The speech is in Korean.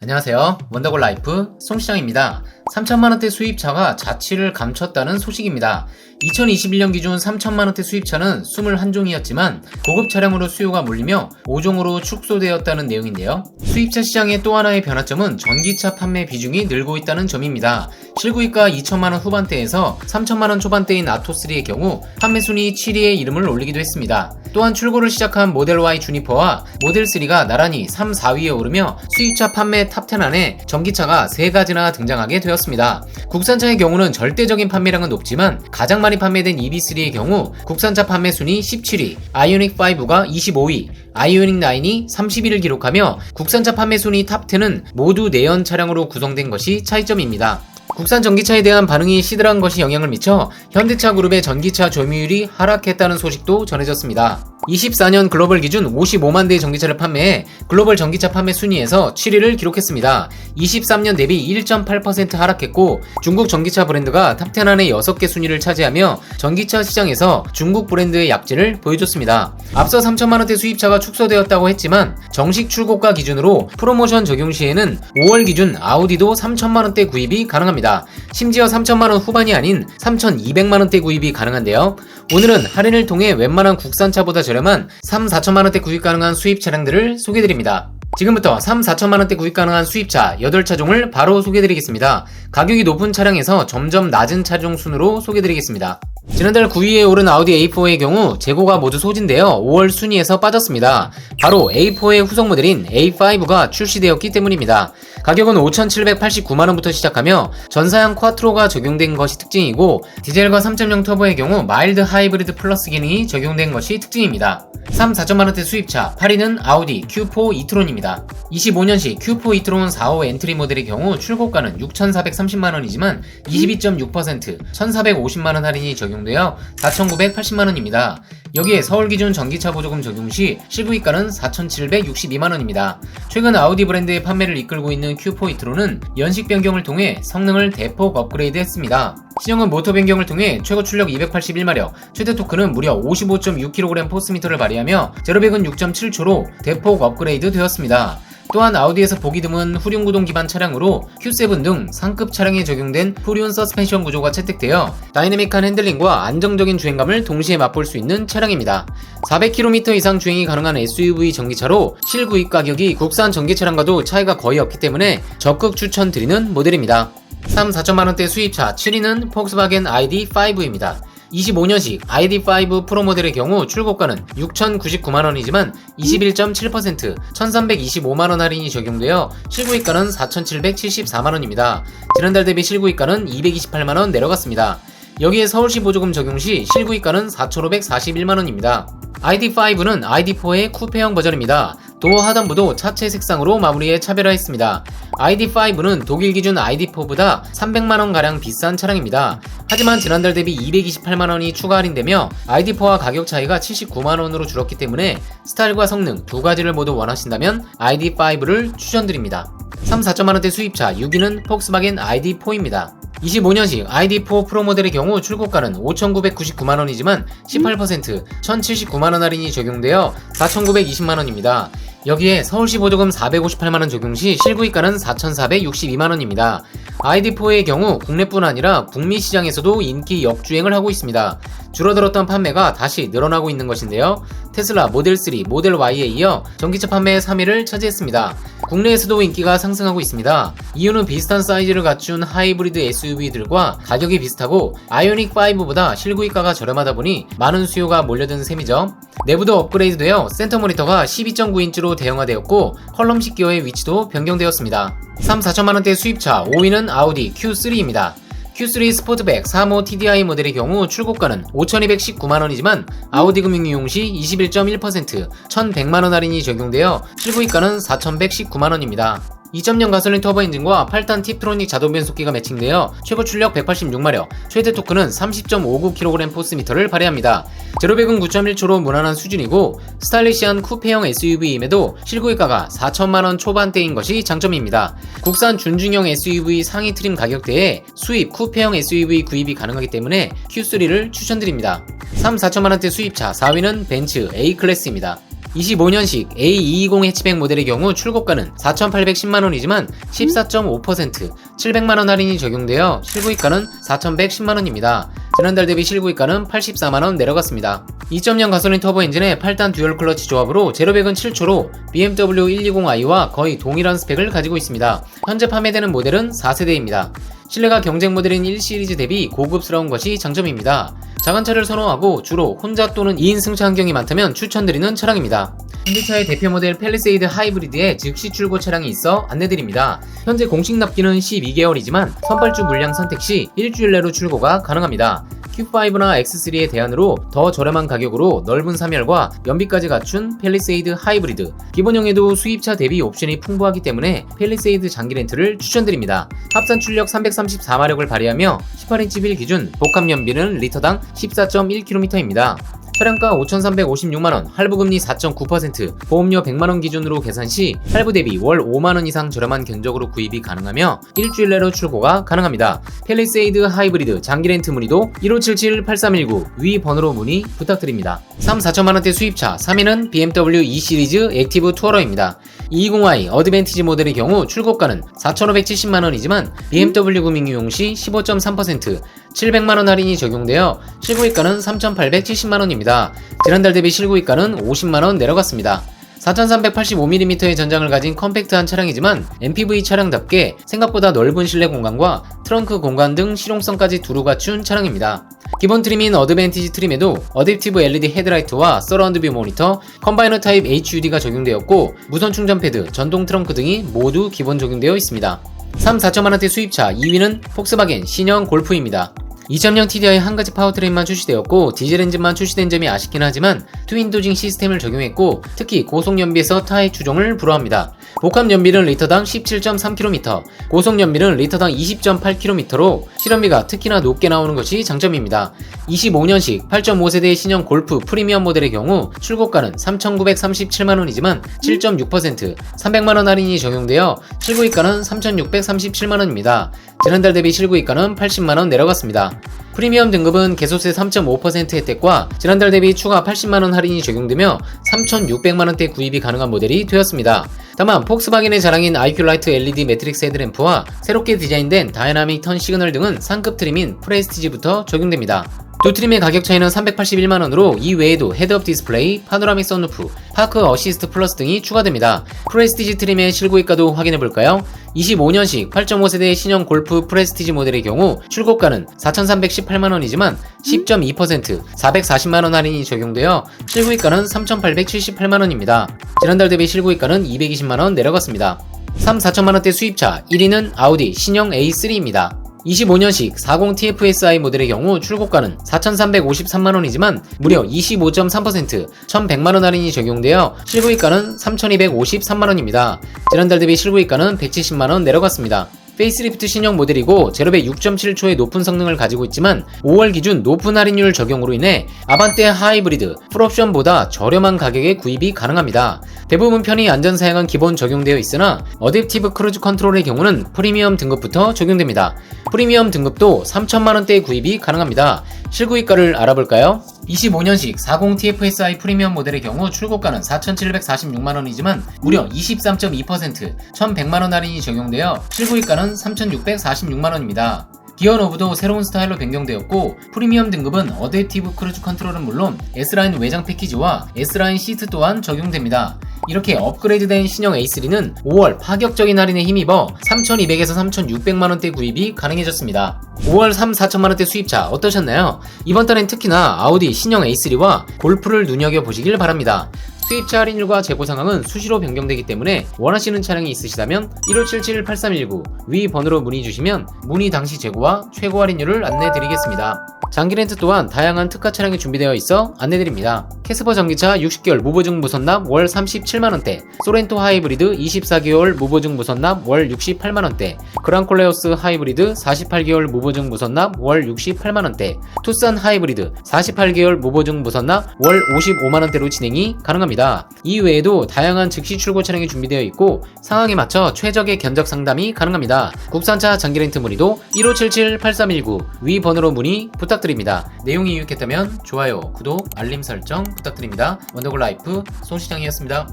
안녕하세요. 원더골 라이프 송시장입니다. 3천만원대 수입차가 자취를 감췄다는 소식입니다. 2021년 기준 3천만원대 수입차는 21종이었지만 고급 차량으로 수요가 몰리며 5종으로 축소되었다는 내용인데요. 수입차 시장의 또 하나의 변화점은 전기차 판매 비중이 늘고 있다는 점입니다. 실구입가 2천만원 후반대에서 3천만원 초반대인 아토3의 경우 판매 순위 7위에 이름을 올리기도 했습니다. 또한 출고를 시작한 모델 Y 주니퍼와 모델 3가 나란히 3, 4위에 오르며 수입차 판매 탑10 안에 전기차가 3가지나 등장하게 되었습니다. 국산차의 경우는 절대적인 판매량은 높지만 가장 많이 판매된 EV3의 경우 국산차 판매 순위 17위, 아이오닉5가 25위, 아이오닉9이 30위를 기록하며 국산차 판매 순위 탑10은 모두 내연 차량으로 구성된 것이 차이점입니다. 국산 전기차에 대한 반응이 시들한 것이 영향을 미쳐 현대차 그룹의 전기차 점유율이 하락했다는 소식도 전해졌습니다. 24년 글로벌 기준 55만 대의 전기차를 판매해 글로벌 전기차 판매 순위에서 7위를 기록했습니다. 23년 대비 1.8% 하락했고 중국 전기차 브랜드가 탑10 안에 6개 순위를 차지하며 전기차 시장에서 중국 브랜드의 약진을 보여줬습니다. 앞서 3천만원대 수입차가 축소되었다고 했지만 정식 출고가 기준으로 프로모션 적용 시에는 5월 기준 아우디도 3천만원대 구입이 가능합니다. 심지어 3천만원 후반이 아닌 3,200만원대 구입이 가능한데요. 오늘은 할인을 통해 웬만한 국산차보다 저렴한 3, 4천만원대 구입 가능한 수입 차량들을 소개해드립니다. 지금부터 3, 4천만원대 구입 가능한 수입차 8차종을 바로 소개해드리겠습니다. 가격이 높은 차량에서 점점 낮은 차종 순으로 소개해드리겠습니다. 지난달 9위에 오른 아우디 A4의 경우 재고가 모두 소진되어 5월 순위에서 빠졌습니다. 바로 A4의 후속 모델인 A5가 출시되었기 때문입니다. 가격은 5,789만원부터 시작하며 전사양 쿼트로가 적용된 것이 특징이고 디젤과 3.0 터보의 경우 마일드 하이브리드 플러스 기능이 적용된 것이 특징입니다. 3, 4천만원대 수입차 8위는 아우디 Q4 이트론입니다. 25년식 Q4 이트론 4호 엔트리 모델의 경우 출고가는 6,430만원이지만 22.6% 1,450만원 할인이 적용되어 4,980만원입니다. 여기에 서울 기준 전기차 보조금 적용 시 실구입가는 4,762만원입니다. 최근 아우디 브랜드의 판매를 이끌고 있는 Q4 이트론은 연식 변경을 통해 성능을 대폭 업그레이드 했습니다. 신형은 모터 변경을 통해 최고 출력 281마력, 최대 토크는 무려 55.6kg 포스미터를 발휘하며 제로백은 6.7초로 대폭 업그레이드 되었습니다. 또한 아우디에서 보기 드문 후륜구동 기반 차량으로 Q7 등 상급 차량에 적용된 후륜 서스펜션 구조가 채택되어 다이내믹한 핸들링과 안정적인 주행감을 동시에 맛볼 수 있는 차량입니다. 400km 이상 주행이 가능한 SUV 전기차로 실구입 가격이 국산 전기차량과도 차이가 거의 없기 때문에 적극 추천드리는 모델입니다. 3, 4천만원대 수입차 7위는 폭스바겐 ID5입니다. 25년식 ID5 프로 모델의 경우 출고가는 6,099만원이지만 21.7% 1,325만원 할인이 적용되어 실구입가는 4,774만원입니다. 지난달 대비 실구입가는 228만원 내려갔습니다. 여기에 서울시 보조금 적용 시 실구입가는 4,541만원입니다. ID5는 ID4의 쿠페형 버전입니다. 도어 하단부도 차체 색상으로 마무리해 차별화했습니다. ID5는 독일 기준 ID4보다 300만원가량 비싼 차량입니다. 하지만 지난달 대비 228만원이 추가 할인되며 ID4와 가격 차이가 79만원으로 줄었기 때문에 스타일과 성능 두 가지를 모두 원하신다면 ID5를 추천드립니다. 3, 4천만원대 수입차 6위는 폭스바겐 ID4입니다. 25년식 ID4 프로 모델의 경우 출고가는 5,999만원이지만 18% 1,079만원 할인이 적용되어 4,920만원입니다. 여기에 서울시 보조금 458만원 적용 시 실구입가는 4,462만원입니다. ID4의 경우 국내뿐 아니라 북미 시장에서도 인기 역주행을 하고 있습니다. 줄어들었던 판매가 다시 늘어나고 있는 것인데요. 테슬라 모델 3, 모델 Y에 이어 전기차 판매 3위를 차지했습니다. 국내에서도 인기가 상승하고 있습니다. 이유는 비슷한 사이즈를 갖춘 하이브리드 SUV들과 가격이 비슷하고 아이오닉5보다 실구입가가 저렴하다 보니 많은 수요가 몰려든 셈이죠. 내부도 업그레이드되어 센터 모니터가 12.9인치로 대형화되었고 컬럼식 기어의 위치도 변경되었습니다. 3, 4천만원대 수입차 5위는 아우디 Q3입니다. Q3 스포트백 3호 TDI 모델의 경우 출고가는 5,219만원이지만 아우디 금융 이용 시 21.1% 1,100만원 할인이 적용되어 실구입가는 4,119만원입니다. 2.0 가솔린 터보 엔진과 8단 팁트로닉 자동 변속기가 매칭되어 최고 출력 186마력, 최대 토크는 30.59kg 포스미터를 발휘합니다. 제로백은 9.1초로 무난한 수준이고 스타일리시한 쿠페형 SUV임에도 실구입가가 4천만원 초반대인 것이 장점입니다. 국산 준중형 SUV 상위 트림 가격대에 수입 쿠페형 SUV 구입이 가능하기 때문에 Q3를 추천드립니다. 3, 4천만원대 수입차 4위는 벤츠 A클래스입니다. 25년식 A220 해치백 모델의 경우 출고가는 4,810만원이지만 14.5% 700만원 할인이 적용되어 실구입가는 4,110만원입니다. 지난달 대비 실구입가는 84만원 내려갔습니다. 2.0 가솔린 터보 엔진의 8단 듀얼 클러치 조합으로 제로백은 7초로 BMW 120i와 거의 동일한 스펙을 가지고 있습니다. 현재 판매되는 모델은 4세대입니다. 실내가 경쟁 모델인 1시리즈 대비 고급스러운 것이 장점입니다. 작은 차를 선호하고 주로 혼자 또는 2인 승차 환경이 많다면 추천드리는 차량입니다. 현대차의 대표 모델 팰리세이드 하이브리드에 즉시 출고 차량이 있어 안내드립니다. 현재 공식 납기는 12개월이지만 선발주 물량 선택 시 일주일 내로 출고가 가능합니다. Q5나 X3의 대안으로 더 저렴한 가격으로 넓은 3열과 연비까지 갖춘 팰리세이드 하이브리드. 기본형에도 수입차 대비 옵션이 풍부하기 때문에 팰리세이드 장기 렌트를 추천드립니다. 합산 출력 334마력을 발휘하며 18인치 휠 기준 복합 연비는 리터당 14.1km입니다. 차량가 5,356만원, 할부금리 4.9%, 보험료 100만원 기준으로 계산 시 할부 대비 월 5만원 이상 저렴한 견적으로 구입이 가능하며 일주일 내로 출고가 가능합니다. 팰리세이드 하이브리드 장기 렌트 문의도 1577-8319 위 번호로 문의 부탁드립니다. 3,4천만원대 수입차 3위는 BMW 2시리즈 액티브 투어러입니다. 220i 어드밴티지 모델의 경우 출고가는 4,570만원이지만 BMW 구매이용 시 15.3% 700만원 할인이 적용되어 실구입가는 3,870만원입니다. 지난달 대비 실구입가는 50만원 내려갔습니다. 4385mm의 전장을 가진 컴팩트한 차량이지만 MPV 차량답게 생각보다 넓은 실내 공간과 트렁크 공간 등 실용성까지 두루 갖춘 차량입니다. 기본 트림인 어드밴티지 트림에도 어댑티브 LED 헤드라이트와 서라운드 뷰 모니터, 컴바이너 타입 HUD가 적용되었고 무선 충전 패드, 전동 트렁크 등이 모두 기본 적용되어 있습니다. 3,4천만원대 수입차 2위는 폭스바겐 신형 골프입니다. 2.0 TDI 한 가지 파워트레인만 출시되었고 디젤 엔진만 출시된 점이 아쉽긴 하지만 트윈도징 시스템을 적용했고 특히 고속연비에서 타의 추종을 불허합니다. 복합 연비는 리터당 17.3km, 고속 연비는 리터당 20.8km로 실험비가 특히나 높게 나오는 것이 장점입니다. 25년식 8.5세대의 신형 골프 프리미엄 모델의 경우 출고가는 3,937만원이지만 7.6% 300만원 할인이 적용되어 실구입가는 3,637만원입니다. 지난달 대비 실구입가는 80만원 내려갔습니다. 프리미엄 등급은 개소세 3.5% 혜택과 지난달 대비 추가 80만원 할인이 적용되며 3,600만원대 구입이 가능한 모델이 되었습니다. 다만 폭스바겐의 자랑인 IQ 라이트 LED 매트릭스 헤드램프와 새롭게 디자인된 다이나믹 턴 시그널 등은 상급 트림인 프레스티지부터 적용됩니다. 두 트림의 가격 차이는 381만원으로 이 외에도 헤드업 디스플레이, 파노라믹 선루프, 파크 어시스트 플러스 등이 추가됩니다. 프레스티지 트림의 실구입가도 확인해볼까요? 25년식 8.5세대의 신형 골프 프레스티지 모델의 경우 출고가는 4,318만원이지만 10.2% 440만원 할인이 적용되어 실구입가는 3,878만원입니다. 지난달 대비 실구입가는 220만원 내려갔습니다. 3,4천만원대 수입차 1위는 아우디 신형 A3입니다. 25년식 40TFSI 모델의 경우 출고가는 4,353만원이지만 무려 25.3% 1,100만원 할인이 적용되어 실구입가는 3,253만원입니다. 지난달 대비 실구입가는 170만원 내려갔습니다. 페이스리프트 신형 모델이고 제로백 6.7초의 높은 성능을 가지고 있지만 5월 기준 높은 할인율 적용으로 인해 아반떼 하이브리드 풀옵션보다 저렴한 가격에 구입이 가능합니다. 대부분 편의 안전 사양은 기본 적용되어 있으나 어댑티브 크루즈 컨트롤의 경우는 프리미엄 등급부터 적용됩니다. 프리미엄 등급도 3,000만원대에 구입이 가능합니다. 실구입가를 알아볼까요? 25년식 40TFSI 프리미엄 모델의 경우 출고가는 4,746만원이지만 무려 23.2% 1,100만원 할인이 적용되어 실구입가는 3,646만원입니다. 기어 노브도 새로운 스타일로 변경되었고 프리미엄 등급은 어댑티브 크루즈 컨트롤은 물론 S라인 외장 패키지와 S라인 시트 또한 적용됩니다. 이렇게 업그레이드된 신형 A3는 5월 파격적인 할인에 힘입어 3,200에서 3,600만원대 구입이 가능해졌습니다. 5월 3,4천만원대 수입차 어떠셨나요? 이번 달엔 특히나 아우디 신형 A3와 골프를 눈여겨보시길 바랍니다. 수입차 할인율과 재고 상황은 수시로 변경되기 때문에 원하시는 차량이 있으시다면 1577-8319 위 번호로 문의 주시면 문의 당시 재고와 최고 할인율을 안내드리겠습니다. 장기 렌트 또한 다양한 특가 차량이 준비되어 있어 안내드립니다. 캐스퍼 전기차 60개월 무보증 무선납 월 37만원대, 소렌토 하이브리드 24개월 무보증 무선납 월 68만원대, 그랑콜레오스 하이브리드 48개월 무보증 무선납 월 68만원대, 투싼 하이브리드 48개월 무보증 무선납 월 55만원대로 진행이 가능합니다. 가능합니다. 이 외에도 다양한 즉시 출고 차량이 준비되어 있고 상황에 맞춰 최적의 견적 상담이 가능합니다. 국산차 장기 렌트 문의도 1577-8319 위 번호로 문의 부탁드립니다. 내용이 유익했다면 좋아요, 구독, 알림 설정 부탁드립니다. 원더골 라이프 송 시장이었습니다.